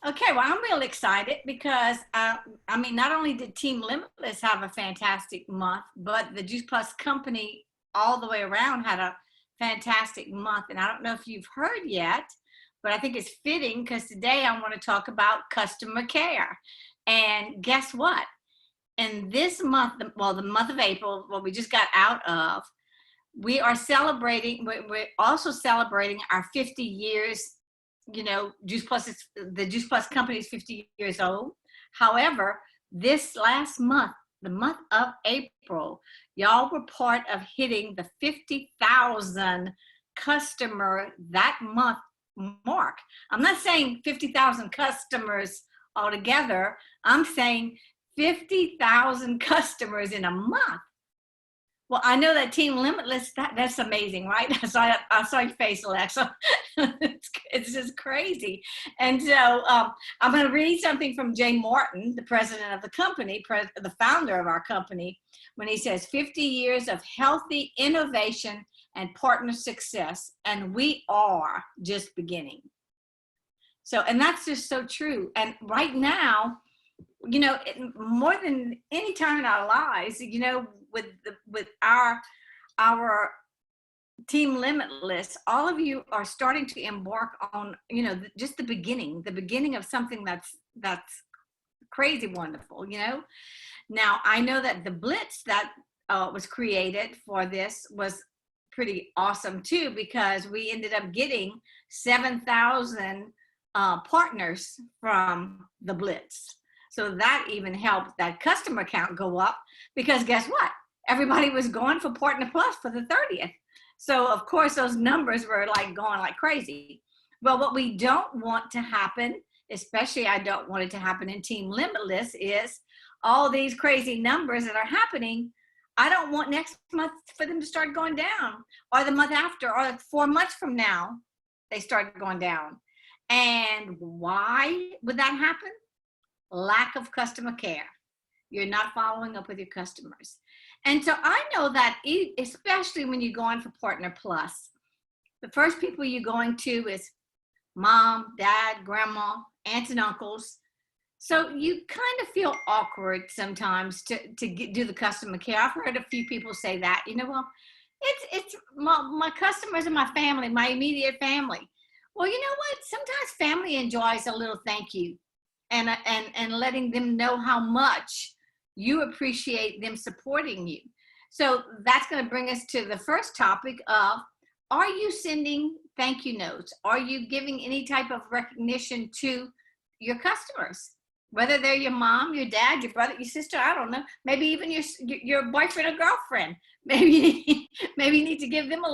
Okay, well, I'm real excited because I mean, not only did Team Limitless have a fantastic month, but the Juice Plus company all the way around had a fantastic month. And I don't know if you've heard yet, but I think it's fitting because today I want to talk about customer care. And guess what? In this month, well, the month of April, what we just got out of, we are celebrating, we're also celebrating our 50 years. Juice Plus is the Juice Plus company is 50 years old. However, this last month, the month of April, y'all were part of hitting the 50,000 customer that month mark. I'm not saying 50,000 customers altogether. I'm saying 50,000 customers in a month. Well, I know that Team Limitless, that's amazing, right? I saw your face, Alexa. It's just crazy. And so I'm going to read something from Jay Morton, the president of the company, the founder of our company, when he says 50 years of healthy innovation and partner success, and we are just beginning. So, and that's just so true. And right now, more than any time in our lives, with our Team Limitless, all of you are starting to embark on, just the beginning of something that's crazy wonderful. Now, I know that the blitz that was created for this was pretty awesome too, because we ended up getting 7,000 partners from the blitz. So that even helped that customer count go up, because guess what? Everybody was going for Partner Plus for the 30th. So of course those numbers were like going like crazy. Well, what we don't want to happen, especially I don't want it to happen in Team Limitless, is all these crazy numbers that are happening. I don't want next month for them to start going down, or the month after, or 4 months from now, they start going down. And why would that happen? Lack of customer care. You're not following up with your customers. And so I know that especially when you're going for Partner Plus, the first people you're going to is mom, dad, grandma, aunts and uncles. So you kind of feel awkward sometimes to do the customer care. I've heard a few people say that, well, it's my customers and my family, my immediate family. Well, you know what? Sometimes family enjoys a little thank you, and letting them know how much you appreciate them supporting you. So that's going to bring us to the first topic of, are you sending thank you notes? Are you giving any type of recognition to your customers? Whether they're your mom, your dad, your brother, your sister, I don't know, maybe even your boyfriend or girlfriend. Maybe you need to give them a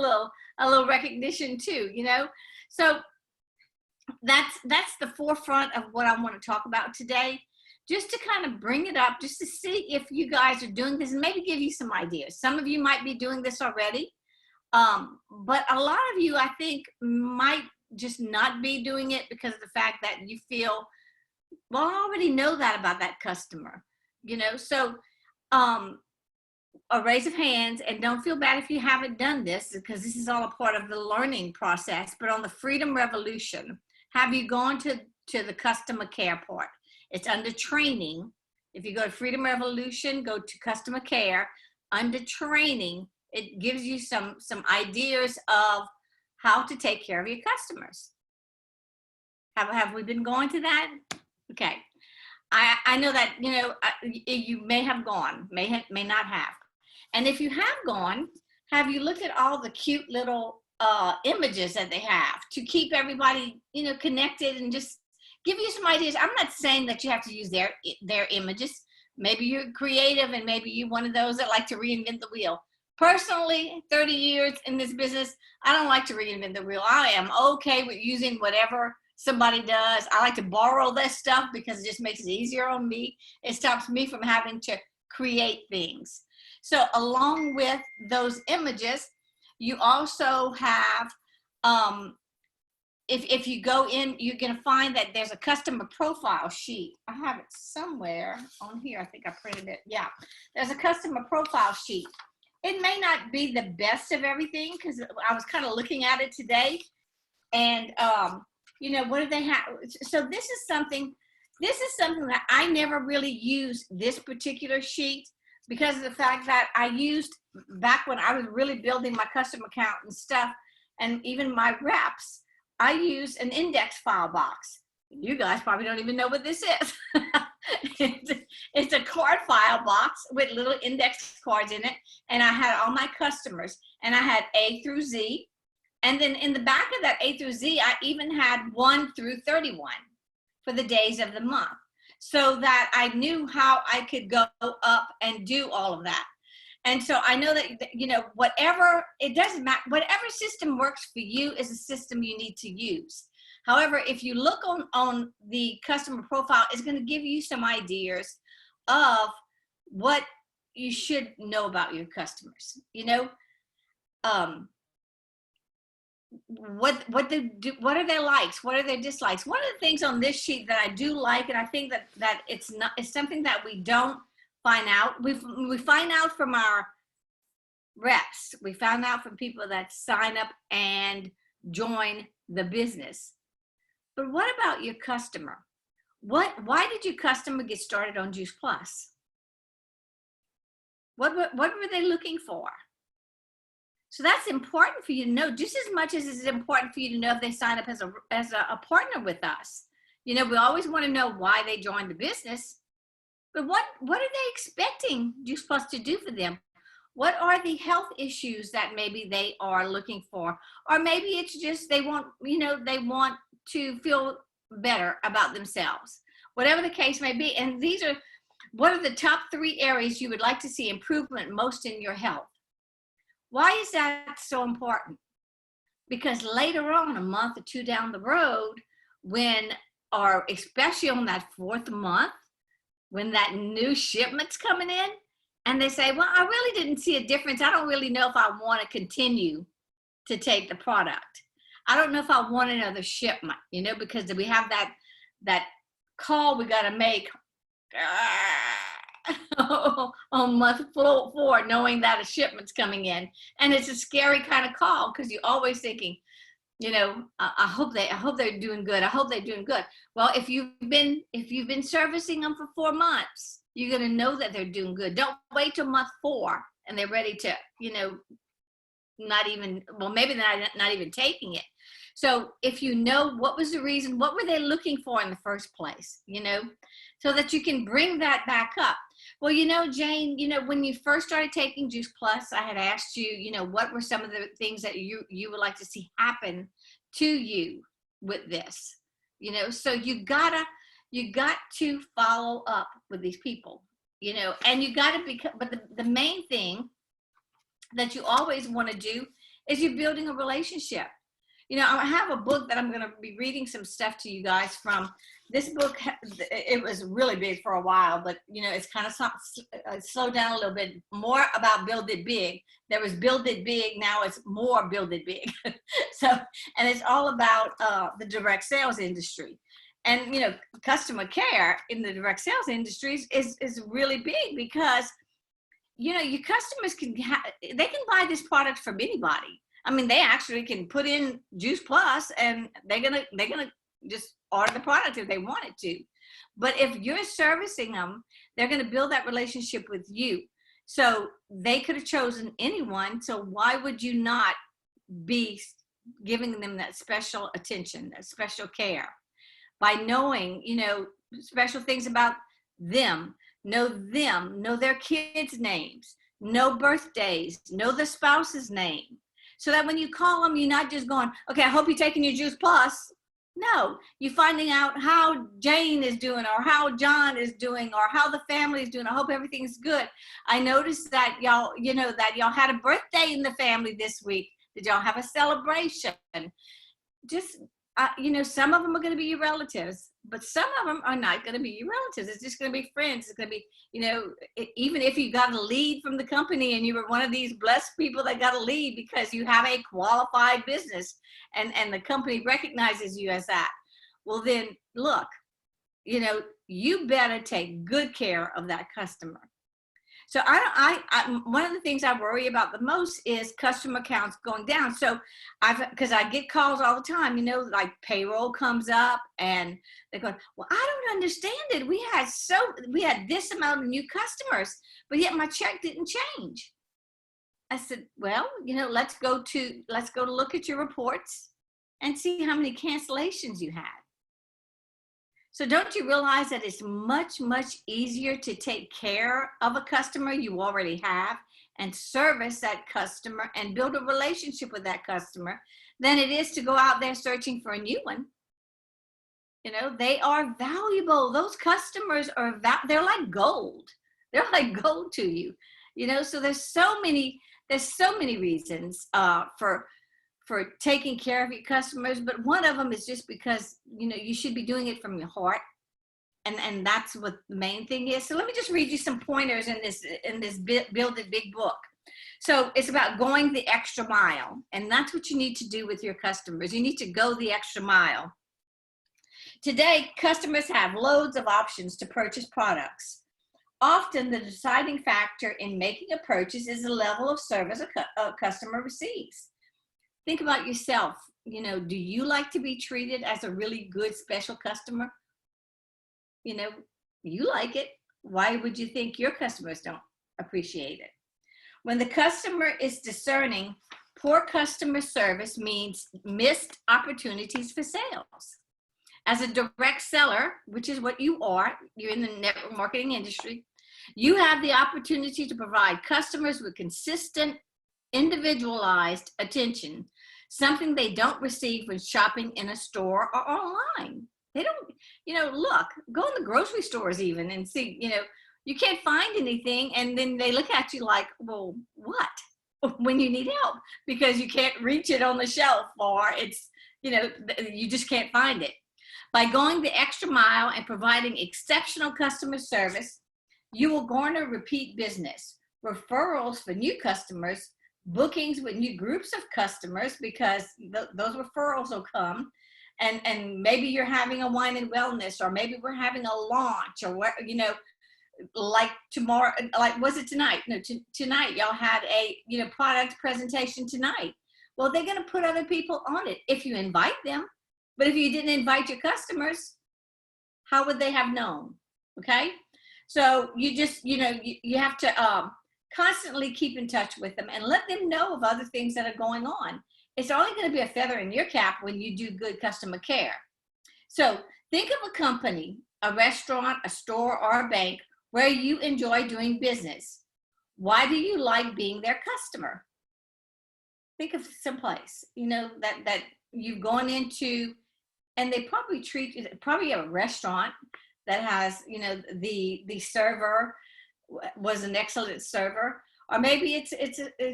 little recognition too, So that's the forefront of what I want to talk about today, just to kind of bring it up, just to see if you guys are doing this and maybe give you some ideas. Some of you might be doing this already, but a lot of you, I think, might just not be doing it because of the fact that you feel, well, I already know that about that customer, So a raise of hands, and don't feel bad if you haven't done this, because this is all a part of the learning process. But on the Freedom Revolution, have you gone to the customer care part? It's under training. If you go to Freedom Revolution, go to customer care. Under training, it gives you some ideas of how to take care of your customers. Have we been going to that? Okay. I know that, you may have gone, may not have. And if you have gone, have you looked at all the cute little images that they have to keep everybody, connected, and just give you some ideas? I'm not saying that you have to use their images. Maybe you're creative, and maybe you're one of those that like to reinvent the wheel. Personally, 30 years in this business, I don't like to reinvent the wheel. I am okay with using whatever somebody does. I like to borrow this stuff because it just makes it easier on me. It stops me from having to create things. So along with those images, you also have, if you go in, you're going to find that there's a customer profile sheet. I have it somewhere on here. I think I printed it. Yeah, there's a customer profile sheet. It may not be the best of everything, because I was kind of looking at it today, and you know, what do they have? So this is something that I never really used this particular sheet because of the fact that I used back when I was really building my customer account and stuff, and even my reps, I used an index file box. You guys probably don't even know what this is. It's a card file box with little index cards in it. And I had all my customers, and I had A through Z. And then in the back of that A through Z, I even had 1 through 31 for the days of the month, so that I knew how I could go up and do all of that. And so I know that, you know, whatever, it doesn't matter, whatever system works for you is a system you need to use. However, if you look on the customer profile, it's going to give you some ideas of what you should know about your customers. You know, what are their likes? What are their dislikes? One of the things on this sheet that I do like, and I think that it's something that we don't find out. We find out from our reps. We found out from people that sign up and join the business. But what about your customer? Why did your customer get started on Juice Plus? What were they looking for? So that's important for you to know, just as much as it's important for you to know if they sign up as a partner with us. You know, we always want to know why they joined the business, but what are they expecting Juice Plus to do for them? What are the health issues that maybe they are looking for? Or maybe it's just they want, you know, they want to feel better about themselves. Whatever the case may be. And these are, what are the top 3 areas you would like to see improvement most in your health? Why is that so important? Because later on, a month or 2 down the road, when, or especially on that 4th month, when that new shipment's coming in, and they say, well, I really didn't see a difference. I don't really know if I want to continue to take the product. I don't know if I want another shipment, you know, because we have that call we got to make on month 4, knowing that a shipment's coming in. And it's a scary kind of call because you're always thinking, you know, I hope they're doing good. I hope they're doing good. Well, if you've been servicing them for 4 months, you're going to know that they're doing good. Don't wait till month 4 and they're ready to, you know, not even, well, maybe they're not even taking it. So if you know what was the reason, what were they looking for in the first place, you know, so that you can bring that back up. Well, you know, Jane, you know, when you first started taking Juice Plus, I had asked you, you know, what were some of the things that you would like to see happen to you with this, you know, so you got to follow up with these people, you know, and you got to become, but the main thing that you always want to do is you're building a relationship. You know, I have a book that I'm going to be reading some stuff to you guys from. This book, it was really big for a while, but, you know, it's kind of slowed down a little bit, more about Build It Big. There was Build It Big, now it's more Build It Big. So, and it's all about the direct sales industry. And, you know, customer care in the direct sales industries is really big because, you know, your customers they can buy this product from anybody. I mean, they actually can put in Juice Plus and they're gonna just order the product if they wanted to. But if you're servicing them, they're gonna build that relationship with you. So they could have chosen anyone. So why would you not be giving them that special attention, that special care? By knowing, you know, special things about them, know their kids' names, know birthdays, know the spouse's name. So that when you call them, you're not just going, okay, I hope you're taking your Juice Plus. No, you're finding out how Jane is doing or how John is doing or how the family is doing. I hope everything's good. I noticed that y'all, you know, that y'all had a birthday in the family this week. Did y'all have a celebration? Just, you know, some of them are going to be your relatives, but some of them are not going to be your relatives. It's just going to be friends. It's going to be, you know, even if you got a lead from the company and you were one of these blessed people that got a lead because you have a qualified business and the company recognizes you as that. Well, then look, you know, you better take good care of that customer. So one of the things I worry about the most is customer counts going down. So because I get calls all the time, like payroll comes up and they go, well, I don't understand it. We had this amount of new customers, but yet my check didn't change. I said, well, let's go to look at your reports and see how many cancellations you had. So don't you realize that it's much, much easier to take care of a customer you already have and service that customer and build a relationship with that customer than it is to go out there searching for a new one? They are valuable. Those customers they're like gold. They're like gold to you. So there's so many reasons for taking care of your customers, but one of them is just because you should be doing it from your heart, and that's what the main thing is. So let me just read you some pointers in this Build It Big book. So it's about going the extra mile, and that's what you need to do with your customers. You need to go the extra mile. Today, customers have loads of options to purchase products. Often the deciding factor in making a purchase is the level of service a customer receives. Think about yourself. Do you like to be treated as a really good special customer? You like it. Why would you think your customers don't appreciate it? When the customer is discerning, poor customer service means missed opportunities for sales. As a direct seller, which is what you are, you're in the network marketing industry, you have the opportunity to provide customers with consistent, individualized attention, something they don't receive when shopping in a store or online. They don't, look, go in the grocery stores even and see, you can't find anything, and then they look at you like, well, what? When you need help, because you can't reach it on the shelf, or it's, you just can't find it. By going the extra mile and providing exceptional customer service, you will garner repeat business, referrals for new customers, bookings with new groups of customers, because those referrals will come, and maybe you're having a wine and wellness, or maybe we're having a launch, or what, like tomorrow, like was it tonight? No, tonight y'all had a product presentation tonight. Well, they're going to put other people on it if you invite them, but if you didn't invite your customers, how would they have known? Okay, so you just you have to constantly keep in touch with them and let them know of other things that are going on. It's only going to be a feather in your cap when you do good customer care. So think of a company, a restaurant, a store, or a bank where you enjoy doing business. Why do you like being their customer? Think of some place, that you've gone into, and they probably probably a restaurant that has, the server was an excellent server, or maybe it's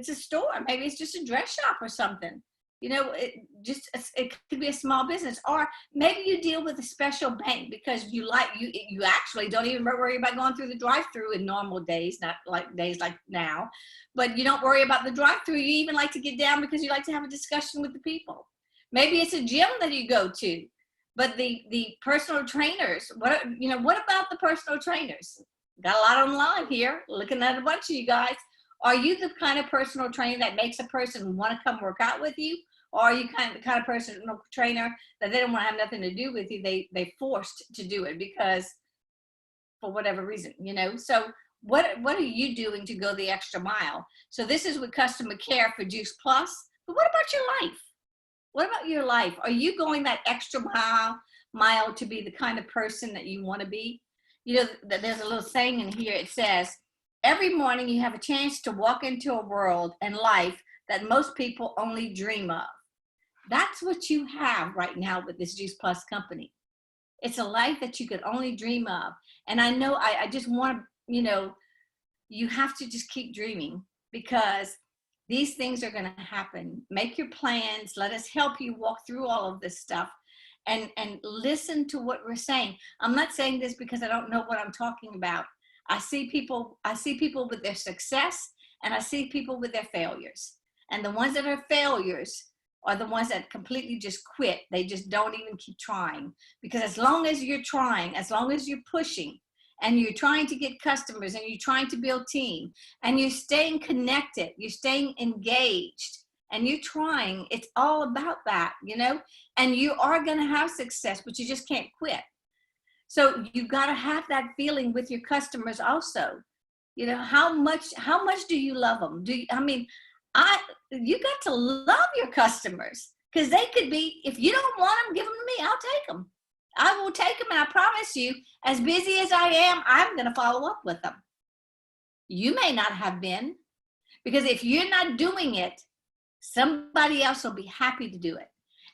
a store, maybe it's just a dress shop or something. It could be a small business, or maybe you deal with a special bank because you actually don't even worry about going through the drive-through in normal days, not like days like now, but you don't worry about the drive-through. You even like to get down because you like to have a discussion with the people. Maybe it's a gym that you go to, but the personal trainers, what about the personal trainers? Got a lot online here, looking at a bunch of you guys. Are you the kind of personal trainer that makes a person want to come work out with you? Or are you the kind of personal trainer that they don't want to have nothing to do with you? They forced to do it because for whatever reason, So what are you doing to go the extra mile? So this is with customer care for Juice Plus. But what about your life? What about your life? Are you going that extra mile to be the kind of person that you want to be? There's a little saying in here. It says, every morning you have a chance to walk into a world and life that most people only dream of. That's what you have right now with this Juice Plus company. It's a life that you could only dream of. And I know I just want to, you have to just keep dreaming, because these things are going to happen. Make your plans. Let us help you walk through all of this stuff, and listen to what we're saying. I'm not saying this because I don't know what I'm talking about. I see people with their success, and I see people with their failures. And the ones that are failures are the ones that completely just quit. They just don't even keep trying, because as long as you're trying, as long as you're pushing, and you're trying to get customers and you're trying to build team and you're staying connected, you're staying engaged and you're trying, it's all about that, you know, and you are going to have success, but you just can't quit. So you got to have that feeling with your customers also. You know, how much do you love them? You got to love your customers, because they could be, if you don't want them, give them to me, I'll take them. I will take them, and I promise you, as busy as I am, I'm going to follow up with them. You may not have been, because if you're not doing it, somebody else will be happy to do it.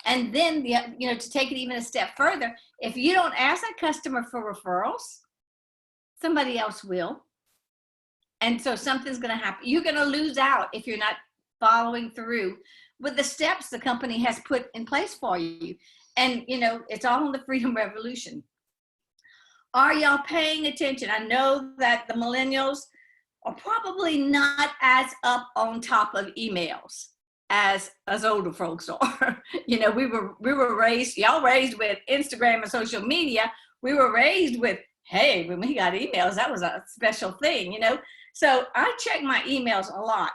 And then, you know, to take it even a step further, if you don't ask that customer for referrals, somebody else will. And so something's going to happen. You're going to lose out if you're not following through with the steps the company has put in place for you. And, you know, it's all in the Freedom Revolution. Are y'all paying attention? I know that the millennials are probably not as up on top of emails as older folks are. You know, we were raised, y'all raised with Instagram and social media. We were raised with, hey, when we got emails, that was a special thing, you know? So I check my emails a lot.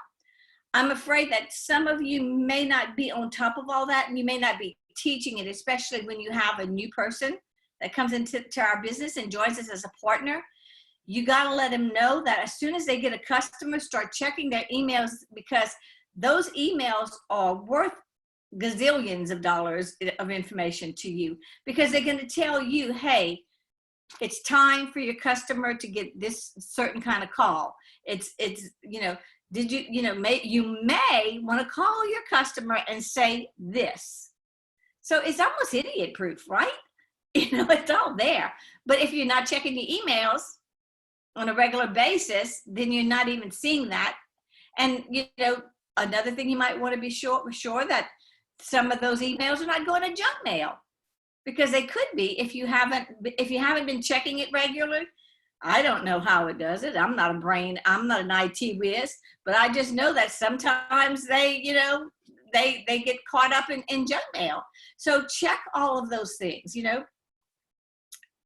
I'm afraid that some of you may not be on top of all that, and you may not be teaching it, especially when you have a new person that comes into our business and joins us as a partner. You got to let them know that as soon as they get a customer, start checking their emails, because those emails are worth gazillions of dollars of information to you, because they're going to tell you, hey, it's time for your customer to get this certain kind of call. It's you know, you may want to call your customer and say this. So it's almost idiot proof, right? You know, it's all there. But if you're not checking your emails on a regular basis, then you're not even seeing that. And, you know, another thing you might want to be sure that some of those emails are not going to junk mail, because they could be if you haven't been checking it regularly. I don't know how it does it. I'm not an IT whiz, but I just know that sometimes they, you know, they get caught up in junk mail. So check all of those things, you know.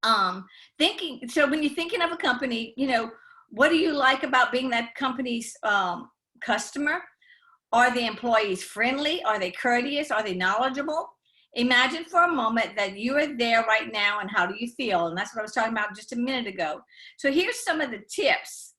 So when you're thinking of a company, you know, what do you like about being that company's customer? Are the employees friendly? Are they courteous? Are they knowledgeable? Imagine for a moment that you are there right now, and how do you feel? And that's what I was talking about just a minute ago. So here's some of the tips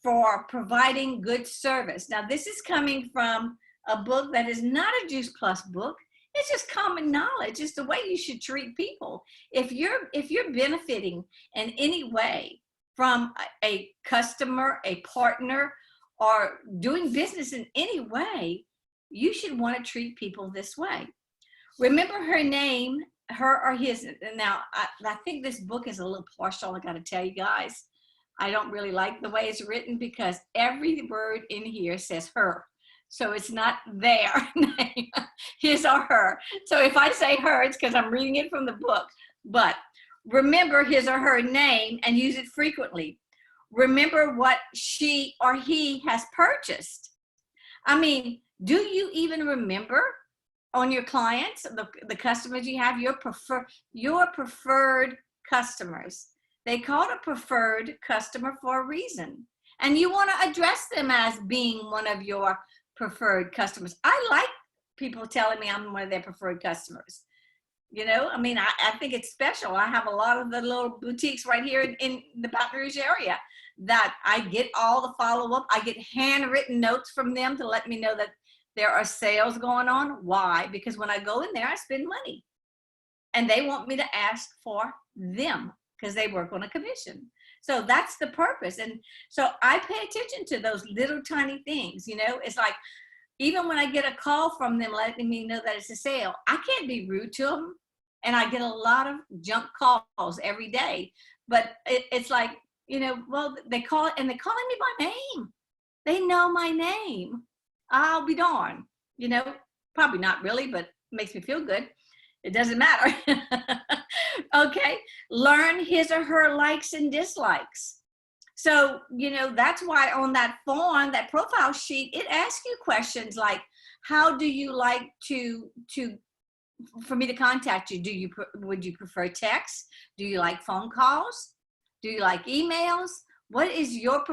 for providing good service. Now, this is coming from a book that is not a Juice Plus book. It's just common knowledge. It's the way you should treat people. If you're benefiting in any way from a customer, a partner, or doing business in any way, you should want to treat people this way. Remember her name, her or his. Now, I think this book is a little partial, I got to tell you guys. I don't really like the way it's written, because every word in here says her. So it's not their name, his or her. So if I say her, it's because I'm reading it from the book. But remember his or her name and use it frequently. Remember what she or he has purchased. I mean, do you even remember on your clients, the customers you have, your preferred customers? They call it a preferred customer for a reason. And you want to address them as being one of your preferred customers. I like people telling me I'm one of their preferred customers. You know, I mean, I think it's special. I have a lot of the little boutiques right here in the Baton Rouge area that I get all the follow-up. I get handwritten notes from them to let me know that there are sales going on. Why? Because when I go in there, I spend money. And they want me to ask for them, because they work on a commission. So that's the purpose. And so I pay attention to those little tiny things. You know, it's like, even when I get a call from them letting me know that it's a sale, I can't be rude to them. And I get a lot of junk calls every day. But it's like, you know, well, they call it, and they're calling me by name. They know my name. I'll be darned. You know, probably not really, but it makes me feel good. It doesn't matter. Okay. Learn his or her likes and dislikes. So, you know, that's why on that form, that profile sheet, it asks you questions like, how do you like for me to contact you? Would you prefer text? Do you like phone calls? Do you like emails? What is your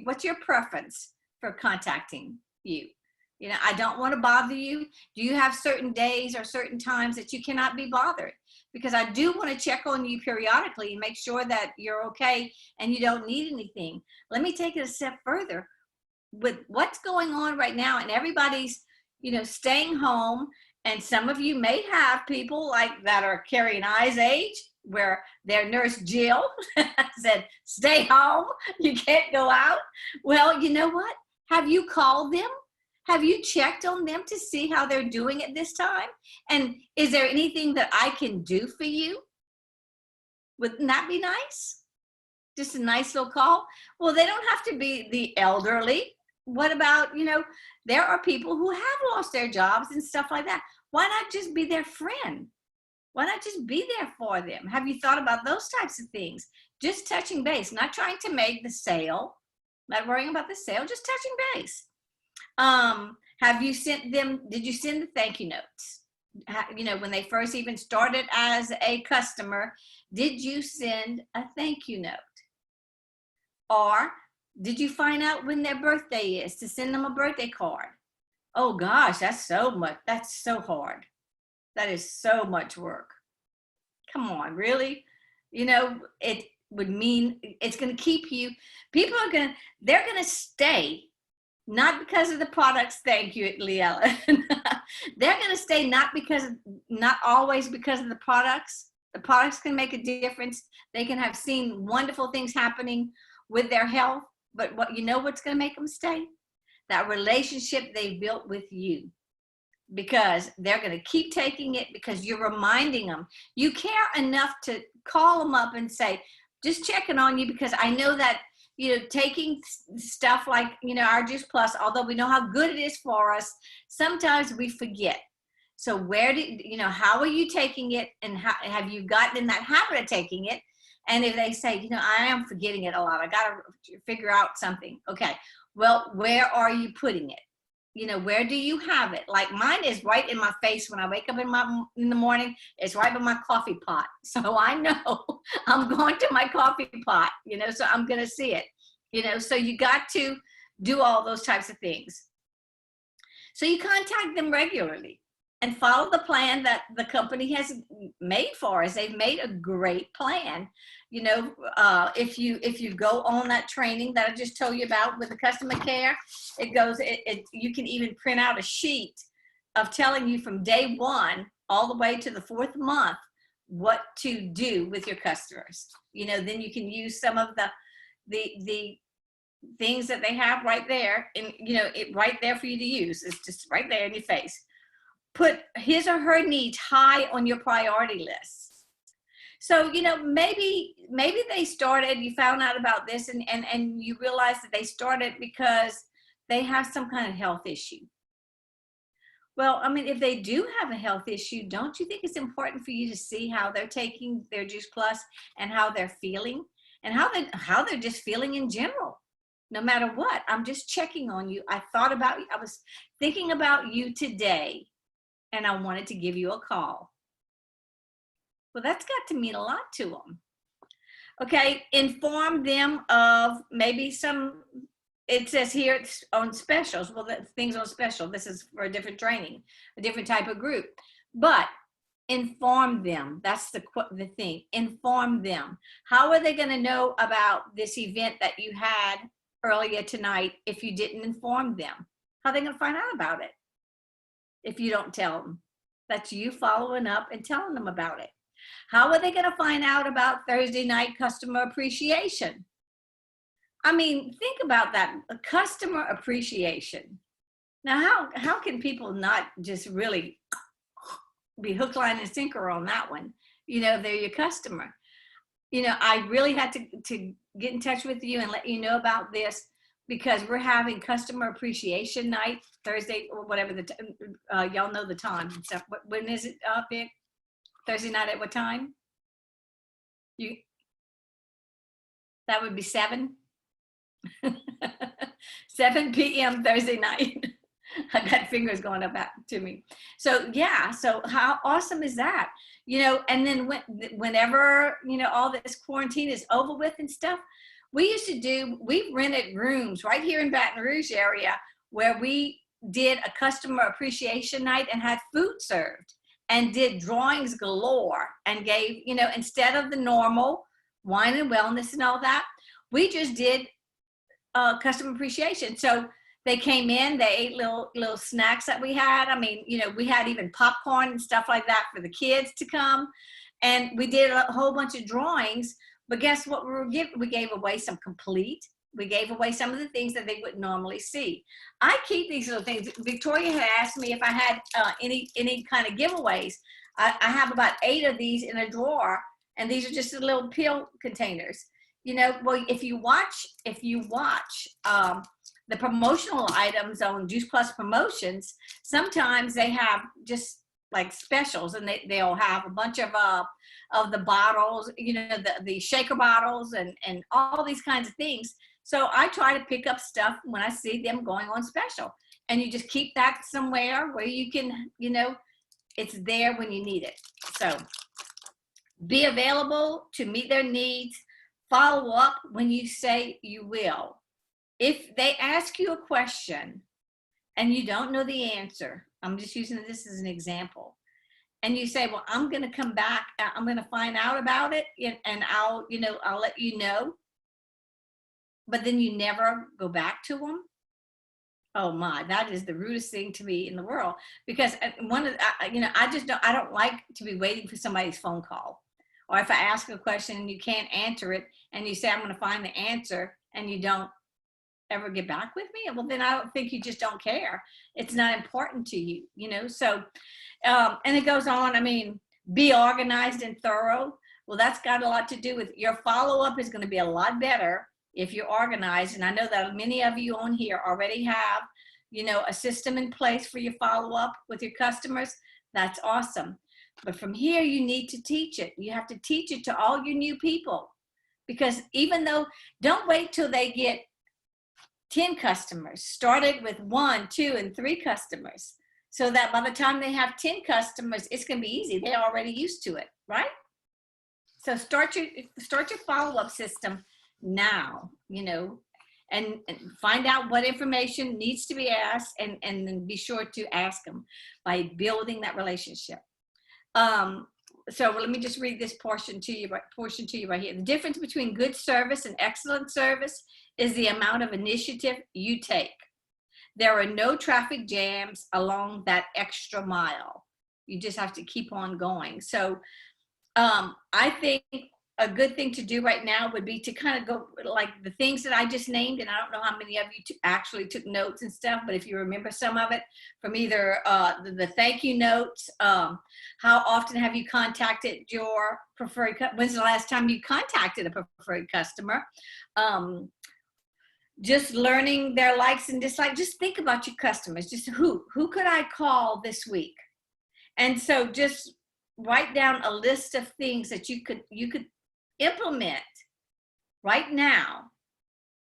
what's your preference for contacting you? You know, I don't want to bother you. Do you have certain days or certain times that you cannot be bothered? Because I do want to check on you periodically and make sure that you're okay and you don't need anything. Let me take it a step further. With what's going on right now, and everybody's, you know, staying home, and some of you may have people like that are Carrie and I's age, where their nurse Jill said, stay home, you can't go out. Well, you know what? Have you called them? Have you checked on them to see how they're doing at this time? And is there anything that I can do for you? Wouldn't that be nice? Just a nice little call. Well, they don't have to be the elderly. What about, you know, there are people who have lost their jobs and stuff like that. Why not just be their friend? Why not just be there for them? Have you thought about those types of things? Just touching base, not trying to make the sale, not worrying about the sale, just touching base. Have you sent them, did you send the thank you notes? You know, when they first even started as a customer, did you send a thank you note? Or did you find out when their birthday is to send them a birthday card? Oh gosh, that's so much, that's so hard. That is so much work. Come on, really? You know, it would mean it's going to keep you, people are going to, they're going to stay, not because of the products. Thank you, Leella. They're going to stay not always because of the products. The products can make a difference. They can have seen wonderful things happening with their health, but what's going to make them stay? That relationship they built with you. Because they're going to keep taking it because you're reminding them. You care enough to call them up and say, just checking on you, because I know that, you know, taking stuff like, you know, our Juice Plus, although we know how good it is for us, sometimes we forget. So how are you taking it, and how have you gotten in that habit of taking it? And if they say, you know, I am forgetting it a lot, I got to figure out something. Okay, well, where are you putting it? You know, where do you have it? Like mine is right in my face when I wake up in the morning. It's right by my coffee pot. So I know I'm going to my coffee pot, you know, so I'm going to see it, you know, so you got to do all those types of things. So you contact them regularly and follow the plan that the company has made for us. They've made a great plan. You know, if you go on that training that I just told you about with the customer care, you can even print out a sheet of telling you from day one all the way to the 4th month what to do with your customers. You know, then you can use some of the things that they have right there, and you know, right there for you to use. It's just right there in your face. Put his or her needs high on your priority list. So, you know, maybe they started, you found out about this and you realize that they started because they have some kind of health issue. Well, I mean, if they do have a health issue, don't you think it's important for you to see how they're taking their Juice Plus and how they're feeling and how they're just feeling in general? No matter what, I'm just checking on you. I was thinking about you today, and I wanted to give you a call. Well, that's got to mean a lot to them. Okay, inform them of maybe it says here it's on specials. Well, things on special. This is for a different training, a different type of group. But inform them. That's the thing. Inform them. How are they going to know about this event that you had earlier tonight if you didn't inform them? How are they going to find out about it if you don't tell them? That's you following up and telling them about it. How are they going to find out about Thursday night customer appreciation? I mean, think about that, customer appreciation. Now, how can people not just really be hook, line, and sinker on that one? You know, they're your customer. You know, I really had to get in touch with you and let you know about this because we're having customer appreciation night Thursday or whatever y'all know the time and stuff. When is it, Vic? Thursday night at what time? That would be 7. 7 p.m. Thursday night. I got fingers going up to me. So yeah, so how awesome is that? You know, and then whenever, you know, all this quarantine is over with and stuff, we rented rooms right here in Baton Rouge area where we did a customer appreciation night and had food served and did drawings galore and gave, you know, instead of the normal wine and wellness and all that, we just did customer appreciation. So they came in, they ate little snacks that we had. I mean, you know, we had even popcorn and stuff like that for the kids to come. And we did a whole bunch of drawings, but guess what we were giving? We gave away some complete. We gave away some of the things that they wouldn't normally see. I keep these little things. Victoria had asked me if I had any kind of giveaways. I have about 8 of these in a drawer, and these are just the little pill containers. You know, well, if you watch the promotional items on Juice Plus promotions, sometimes they have just like specials, and they'll have a bunch of the bottles, you know, the shaker bottles and all these kinds of things. So I try to pick up stuff when I see them going on special, and you just keep that somewhere where you can, you know, it's there when you need it. So be available to meet their needs. Follow up when you say you will. If they ask you a question and you don't know the answer, I'm just using this as an example, and you say, well, I'm going to come back, I'm going to find out about it, and I'll let you know, but then you never go back to them. Oh my, that is the rudest thing to me in the world, because I don't like to be waiting for somebody's phone call. Or if I ask a question and you can't answer it and you say, I'm going to find the answer, and you don't ever get back with me, well, then I don't think you just don't care. It's not important to you, you know? So, and it goes on. I mean, be organized and thorough. Well, that's got a lot to do with your follow-up is going to be a lot better if you're organized. And I know that many of you on here already have, you know, a system in place for your follow-up with your customers. That's awesome. But from here, you need to teach it. You have to teach it to all your new people, because even though, don't wait till they get 10 customers. Start it with 1, 2, and 3 customers, so that by the time they have 10 customers, it's going to be easy. They're already used to it, right? So start your follow-up system now, you know, and find out what information needs to be asked, and then be sure to ask them by building that relationship. So let me just read this portion to you right here. The difference between good service and excellent service is the amount of initiative you take. There are no traffic jams along that extra mile. You just have to keep on going. So I think a good thing to do right now would be to kind of go like the things that I just named, and I don't know how many of you actually took notes and stuff, but if you remember some of it from either the thank you notes, how often have you contacted your preferred, when's the last time you contacted a preferred customer? Just learning their likes and dislikes. Just think about your customers. Just who could I call this week? And so just write down a list of things that you could implement right now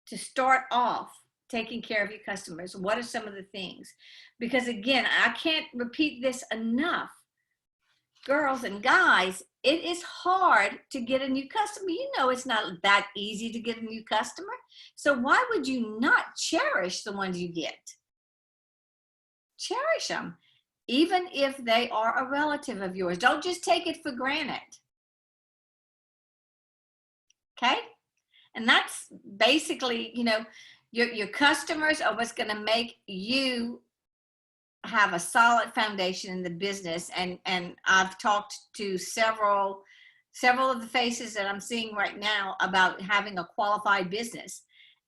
to start off taking care of your customers. What are some of the things? Because again, I can't repeat this enough. Girls and guys, it is hard to get a new customer. You know, it's not that easy to get a new customer. So why would you not cherish the ones you get? Cherish them, even if they are a relative of yours. Don't just take it for granted. Okay? And that's basically, you know, your customers are what's going to make you have a solid foundation in the business. And I've talked to several of the faces that I'm seeing right now about having a qualified business.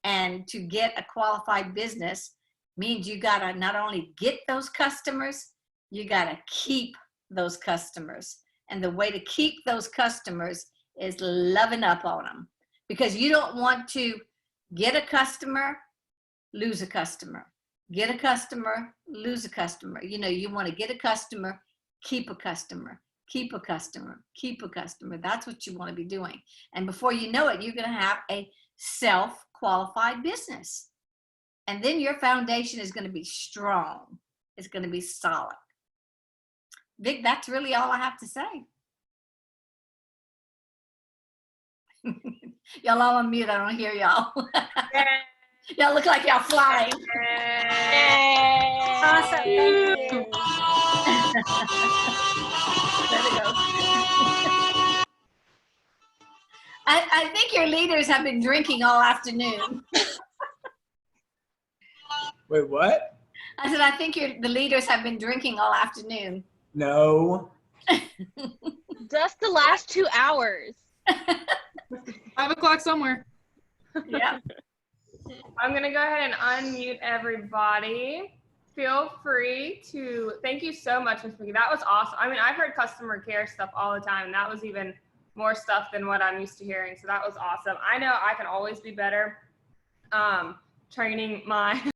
And to get a qualified business means you got to not only get those customers, you got to keep those customers. And the way to keep those customers is loving up on them, because you don't want to get a customer, lose a customer, get a customer, lose a customer. You know, you want to get a customer, keep a customer, keep a customer, keep a customer. That's what you want to be doing. And before you know it, you're going to have a self-qualified business. And then your foundation is going to be strong. It's going to be solid. Vic, that's really all I have to say. Y'all all on mute. I don't hear y'all. Y'all look like y'all flying. Awesome. Thank you. There we go. I think your leaders have been drinking all afternoon. Wait, what? I said, I think the leaders have been drinking all afternoon. No. Just the last 2 hours. 5 o'clock somewhere. Yeah. I'm going to go ahead and unmute everybody. Feel free to, thank you so much, Ms. McGee. That was awesome. I mean, I've heard customer care stuff all the time, and that was even more stuff than what I'm used to hearing. So that was awesome. I know I can always be better training my